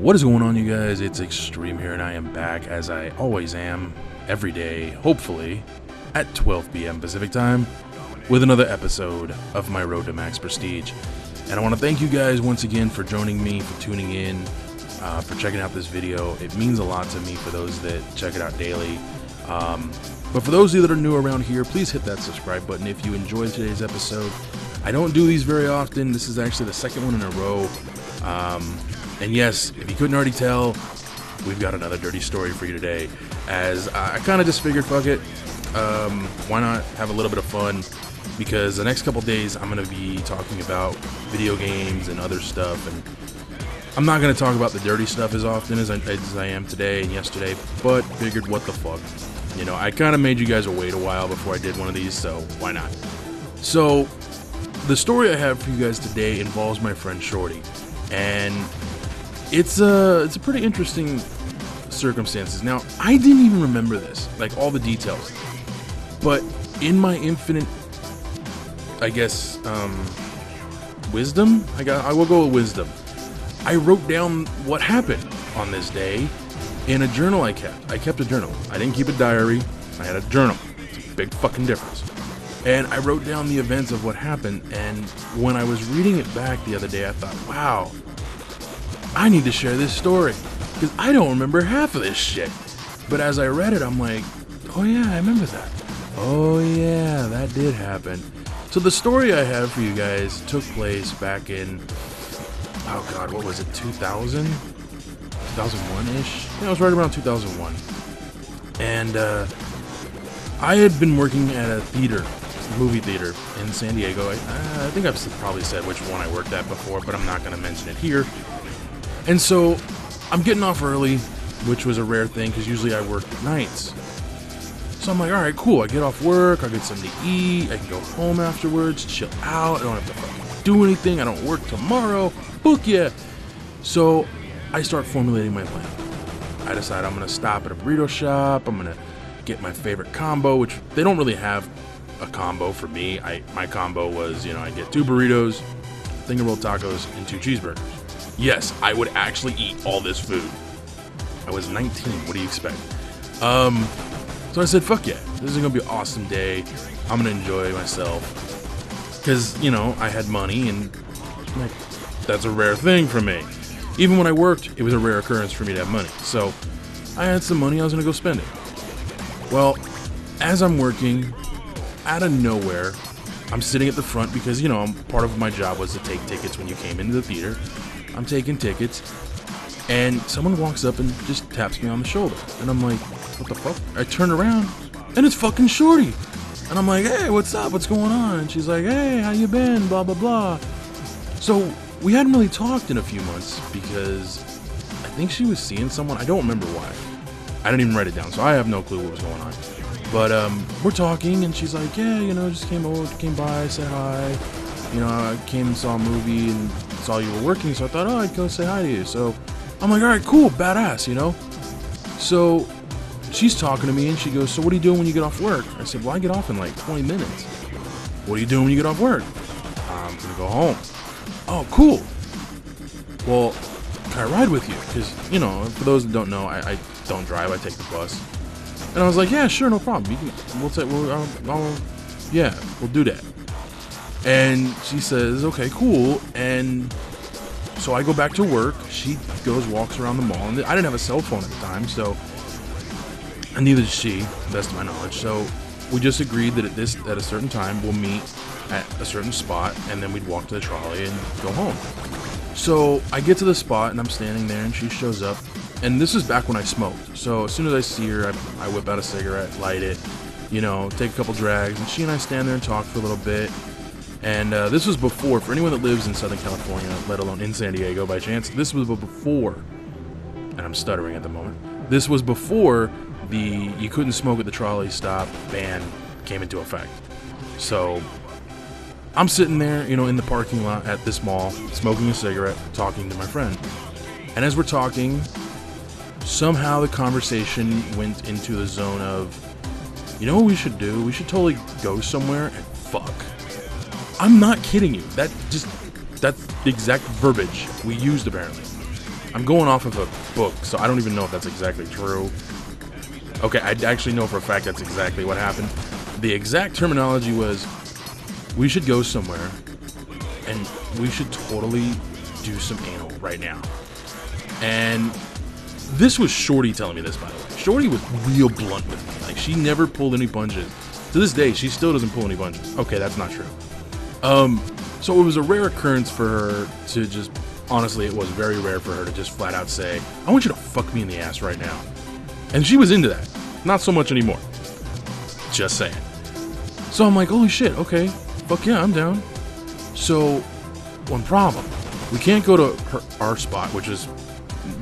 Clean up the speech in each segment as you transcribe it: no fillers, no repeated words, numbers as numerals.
What is going on, you guys? It's Extreme here, and I am back, as I always am, every day, hopefully, at 12 p.m. Pacific Time, with another episode of my Road to Max Prestige. And I want to thank you guys once again for joining me, for tuning in, for checking out this video. It means a lot to me for those that check it out daily. But for those of you that are new around here, please hit that subscribe button if you enjoyed today's episode. I don't do these very often. This is actually the second one in a row. And yes, if you couldn't already tell, we've got another dirty story for you today. As I kind of just figured, fuck it, why not have a little bit of fun? Because the next couple days I'm going to be talking about video games and other stuff. And I'm not going to talk about the dirty stuff as often as I am today and yesterday. But figured, what the fuck? You know, I kind of made you guys wait a while before I did one of these, so why not? So, the story I have for you guys today involves my friend Shorty. And it's a pretty interesting circumstances. Now, I didn't even remember this, like all the details, but in my infinite, I guess, wisdom, I will go with wisdom, I wrote down what happened on this day in a journal I kept. I kept a journal. I didn't keep a diary. I had a journal. It's a big fucking difference. And I wrote down the events of what happened, and when I was reading it back the other day, I thought, wow, I need to share this story, because I don't remember half of this shit. But as I read it, I'm like, oh yeah, I remember that. Oh yeah, that did happen. So the story I have for you guys took place back in, oh god, what was it, 2000? 2001-ish? Yeah, it was right around 2001. And I had been working at a theater, movie theater in San Diego. I think I've probably said which one I worked at before, but I'm not going to mention it here. And so I'm getting off early, which was a rare thing because usually I work at nights. So I'm like, all right, cool. I get off work, I get something to eat, I can go home afterwards, chill out. I don't have to fucking do anything. I don't work tomorrow. Book yeah. So I start formulating my plan. I decide I'm going to stop at a burrito shop. I'm going to get my favorite combo, which they don't really have a combo for me. My combo was, I get 2 burritos, finger roll tacos, and 2 cheeseburgers. Yes, I would actually eat all this food. I was 19. What do you expect? So I said, fuck yeah. This is going to be an awesome day. I'm going to enjoy myself. Because, I had money, and that's a rare thing for me. Even when I worked, it was a rare occurrence for me to have money. So I had some money. I was going to go spend it. Well, as I'm working, out of nowhere, I'm sitting at the front because, part of my job was to take tickets when you came into the theater. I'm taking tickets, and someone walks up and just taps me on the shoulder. And I'm like, what the fuck? I turn around, and it's fucking Shorty. And I'm like, hey, what's up? What's going on? And she's like, hey, how you been? Blah, blah, blah. So we hadn't really talked in a few months because I think she was seeing someone. I don't remember why. I didn't even write it down, so I have no clue what was going on. But we're talking, and she's like, yeah, just came by, said hi. I came and saw a movie and saw you were working, so I thought, I'd go say hi to you. So I'm like, all right, cool, badass, So she's talking to me, and she goes, so what are you doing when you get off work? I said, well, I get off in like 20 minutes. What are you doing when you get off work? I'm going to go home. Oh, cool. Well, can I ride with you? Because, for those that don't know, I don't drive, I take the bus. And I was like, yeah, sure, no problem. We'll do that. And she says, okay, cool. And so I go back to work. She walks around the mall. And I didn't have a cell phone at the time, and neither did she, to the best of my knowledge. So we just agreed that at a certain time, we'll meet at a certain spot, and then we'd walk to the trolley and go home. So I get to the spot, and I'm standing there, and she shows up. And this is back when I smoked. So as soon as I see her, I whip out a cigarette, light it, take a couple drags. And she and I stand there and talk for a little bit. And this was before, for anyone that lives in Southern California, let alone in San Diego by chance, this was before, and I'm stuttering at the moment, this was before the you couldn't smoke at the trolley stop ban came into effect. So I'm sitting there, in the parking lot at this mall, smoking a cigarette, talking to my friend. And as we're talking, somehow the conversation went into the zone of, what we should do? We should totally go somewhere and fuck. I'm not kidding you. That's the exact verbiage we used, apparently. I'm going off of a book, so I don't even know if that's exactly true. Okay, I actually know for a fact that's exactly what happened. The exact terminology was, we should go somewhere, and we should totally do some anal right now. And this was Shorty telling me this, by the way. Shorty was real blunt with me. Like, she never pulled any punches. To this day, she still doesn't pull any punches. Okay, that's not true. So it was a rare occurrence for her to just, honestly, it was very rare for her to just flat out say, I want you to fuck me in the ass right now. And she was into that. Not so much anymore. Just saying. So I'm like, holy shit, okay. Fuck yeah, I'm down. So, one problem. We can't go to our spot, which is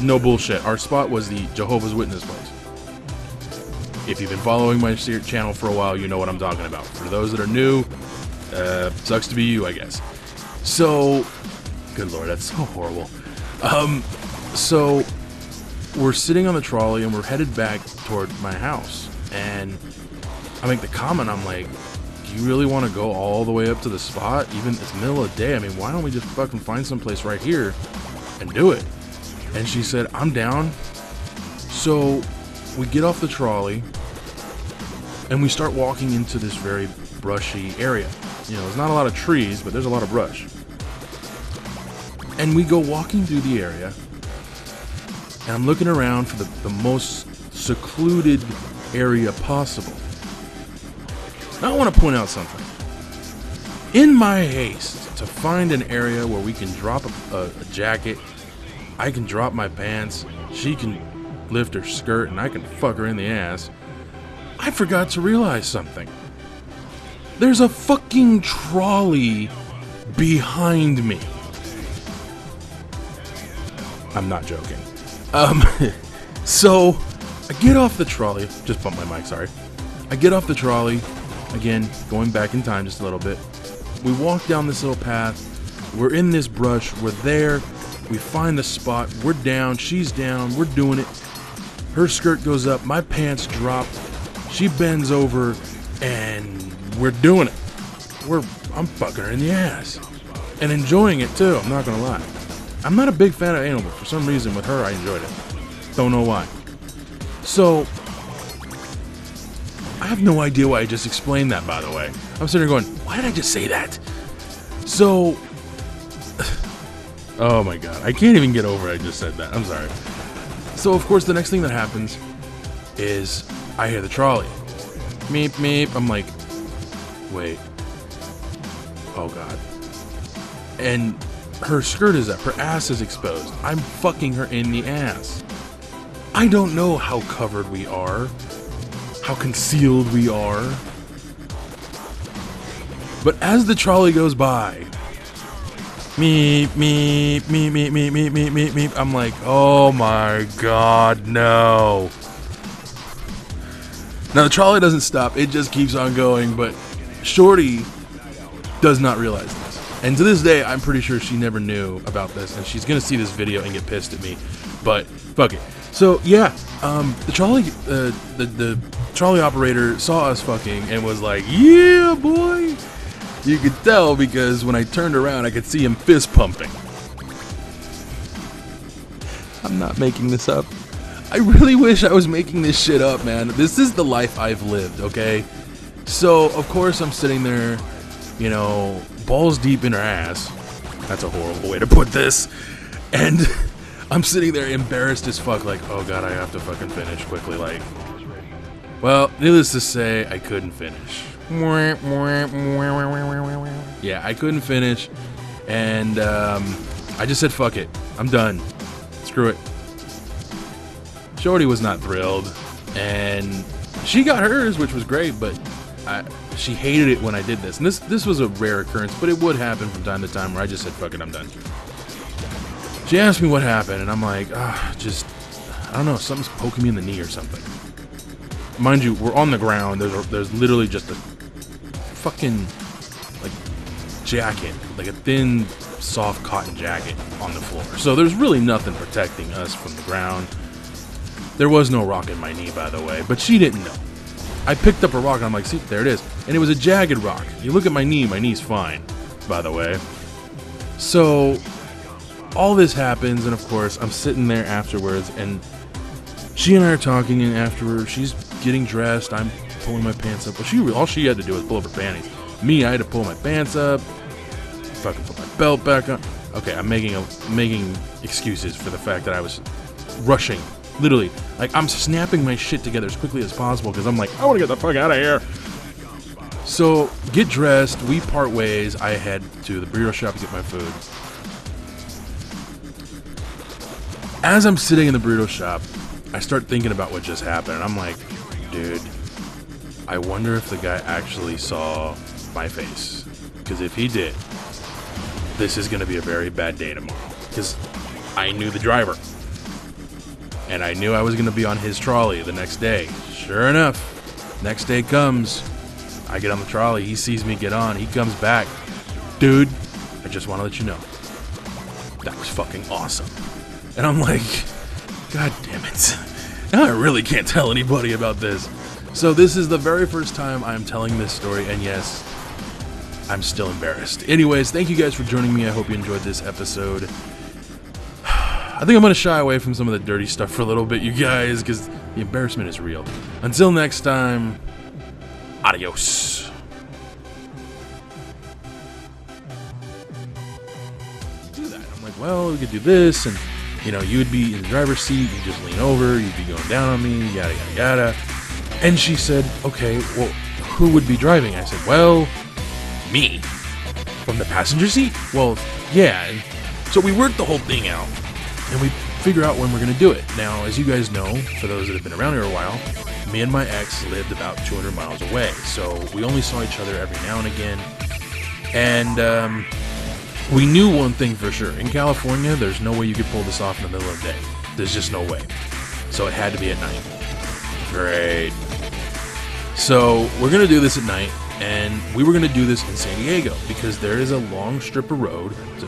no bullshit. Our spot was the Jehovah's Witness place. If you've been following my channel for a while, you know what I'm talking about. For those that are new, sucks to be you, I guess. So, good lord, that's so horrible. So, we're sitting on the trolley and we're headed back toward my house. And I make the comment, I'm like, do you really want to go all the way up to the spot? Even it's the middle of the day. I mean, why don't we just fucking find some place right here and do it? And she said, I'm down. So we get off the trolley and we start walking into this very brushy area. You know, there's not a lot of trees, but there's a lot of brush. And we go walking through the area, and I'm looking around for the most secluded area possible. Now I want to point out something. In my haste to find an area where we can drop a jacket, I can drop my pants, she can lift her skirt, and I can fuck her in the ass, I forgot to realize something. There's a fucking trolley behind me. I'm not joking. So I get off the trolley, just bumped my mic, sorry. I get off the trolley, again, going back in time just a little bit. We walk down this little path, we're in this brush, we're there, we find the spot, we're down, she's down, we're doing it. Her skirt goes up, my pants drop, she bends over, and we're doing it. I'm fucking her in the ass. And enjoying it too, I'm not gonna lie. I'm not a big fan of anal, but for some reason with her I enjoyed it. Don't know why. So, I have no idea why I just explained that, by the way. I'm sitting here going, why did I just say that? So, oh my god, I can't even get over it, I just said that. I'm sorry. So, of course, the next thing that happens is I hear the trolley. Meep, meep. I'm like, wait. Oh god. And her skirt is up, her ass is exposed. I'm fucking her in the ass. I don't know how covered we are, how concealed we are. But as the trolley goes by, meep, meep, meep, meep, meep, meep, meep, meep, meep, I'm like, oh my god, no. Now the trolley doesn't stop, it just keeps on going, but Shorty does not realize this. And to this day, I'm pretty sure she never knew about this, and she's gonna see this video and get pissed at me, but fuck it. So yeah, the trolley operator saw us fucking and was like, yeah, boy. You could tell because when I turned around, I could see him fist pumping. I'm not making this up. I really wish I was making this shit up, man. This is the life I've lived, okay? So, of course, I'm sitting there, you know, balls deep in her ass. That's a horrible way to put this. And I'm sitting there embarrassed as fuck, like, oh god, I have to fucking finish quickly, like. Well, needless to say, I couldn't finish. Yeah, I couldn't finish, and I just said, fuck it, I'm done. Screw it. Shorty was not thrilled, and she got hers, which was great, but she hated it when I did this. And this was a rare occurrence, but it would happen from time to time where I just said, fuck it, I'm done. She asked me what happened, and I'm like, I don't know, something's poking me in the knee or something. Mind you, we're on the ground. There's literally just a fucking, like, jacket, like a thin, soft cotton jacket on the floor. So there's really nothing protecting us from the ground. There was no rock in my knee, by the way, but she didn't know. I picked up a rock, and I'm like, see, there it is. And it was a jagged rock. You look at my knee's fine, by the way. So all this happens, and of course, I'm sitting there afterwards, and she and I are talking, and afterwards, she's getting dressed. I'm pulling my pants up. Well, all she had to do was pull up her panties. Me, I had to pull my pants up, fucking put my belt back on. Okay, I'm making excuses for the fact that I was rushing. Literally, like, I'm snapping my shit together as quickly as possible because I'm like, I want to get the fuck out of here. So, get dressed, we part ways. I head to the burrito shop to get my food. As I'm sitting in the burrito shop, I start thinking about what just happened, and I'm like, dude, I wonder if the guy actually saw my face. Because if he did, this is going to be a very bad day tomorrow. Because I knew the driver. And I knew I was going to be on his trolley the next day. Sure enough, next day comes. I get on the trolley. He sees me get on. He comes back. Dude, I just want to let you know, that was fucking awesome. And I'm like, God damn it. Now I really can't tell anybody about this. So this is the very first time I'm telling this story. And yes, I'm still embarrassed. Anyways, thank you guys for joining me. I hope you enjoyed this episode. I think I'm going to shy away from some of the dirty stuff for a little bit, you guys, because the embarrassment is real. Until next time, adios. Do that. I'm like, well, we could do this, and, you know, you would be in the driver's seat, you just lean over, you'd be going down on me, yada, yada, yada. And she said, okay, well, who would be driving? I said, well, me. From the passenger seat? Well, yeah. And so we worked the whole thing out. And we figure out when we're going to do it. Now, as you guys know, for those that have been around here a while, me and my ex lived about 200 miles away. So we only saw each other every now and again. And we knew one thing for sure. In California, there's no way you could pull this off in the middle of the day. There's just no way. So it had to be at night. Great. So we're going to do this at night. And we were going to do this in San Diego because there is a long strip of road. It's a